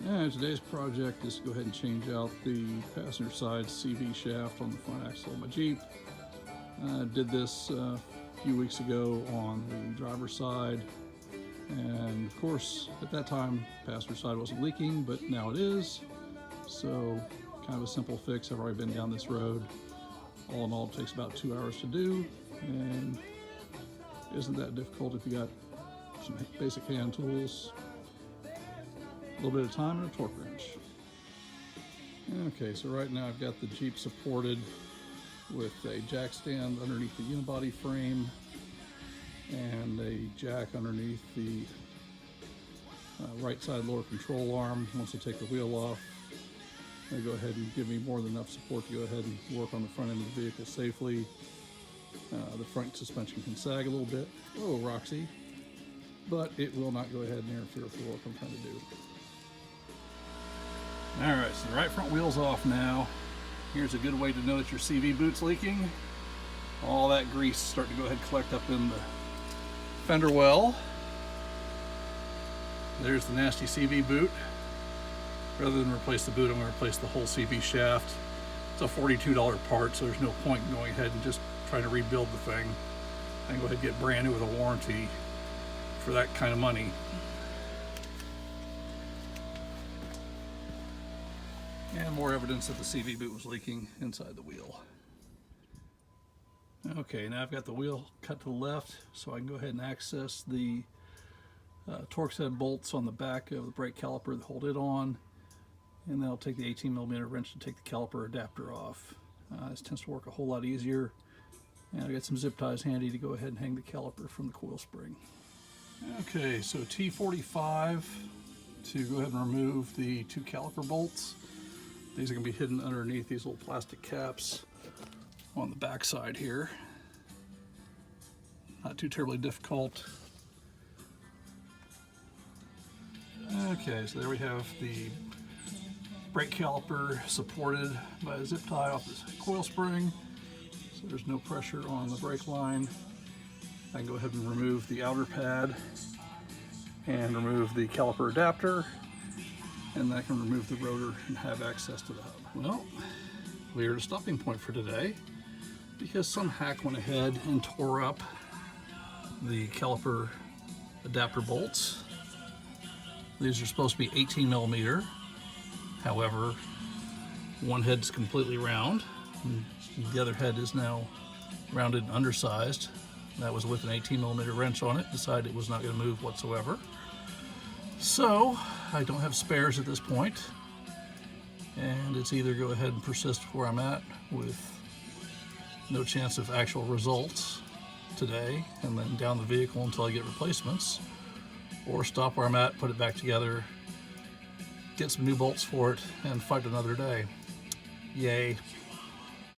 And today's project is to go ahead and change out the passenger side CV shaft on the front axle of my Jeep. I did this a few weeks ago on the driver's side, and of course at that time passenger side wasn't leaking, but now it is. So kind of a simple fix. I've already been down this road. All in all, it takes about 2 hours to do, and isn't that difficult if you got some basic hand tools, a little bit of time, and a torque wrench. Okay, so right now I've got the Jeep supported with a jack stand underneath the unibody frame and a jack underneath the right side lower control arm. Once I take the wheel off, they go ahead and give me more than enough support to go ahead and work on the front end of the vehicle safely. The front suspension can sag a little bit, oh Roxy, but it will not go ahead and interfere with the work I'm trying to do. Alright, so the right front wheel's off now. Here's a good way to know that your CV boot's leaking. All that grease is starting to go ahead and collect up in the fender well. There's the nasty CV boot. Rather than replace the boot, I'm going to replace the whole CV shaft. It's a $42 part, so there's no point in going ahead and just trying to rebuild the thing. I can go ahead and get brand new with a warranty for that kind of money. And more evidence that the CV boot was leaking inside the wheel. Okay, now I've got the wheel cut to the left, so I can go ahead and access the Torx head bolts on the back of the brake caliper that hold it on, and then I'll take the 18mm wrench to take the caliper adapter off. This tends to work a whole lot easier, and I got some zip ties handy to go ahead and hang the caliper from the coil spring. Okay, so T45 to go ahead and remove the two caliper bolts. These are going to be hidden underneath these little plastic caps on the back side here. Not too terribly difficult. Okay, so there we have the brake caliper supported by a zip tie off this coil spring, so there's no pressure on the brake line. I can go ahead and remove the outer pad and remove the caliper adapter, and then I can remove the rotor and have access to the hub. Well, we're at a stopping point for today because some hack went ahead and tore up the caliper adapter bolts. These are supposed to be 18mm. However, one head's completely round, and the other head is now rounded and undersized. That was with an 18mm wrench on it. Decided it was not going to move whatsoever. So I don't have spares at this point, and it's either go ahead and persist where I'm at with no chance of actual results today and then down the vehicle until I get replacements, or stop where I'm at, put it back together, get some new bolts for it, and fight another day. Yay.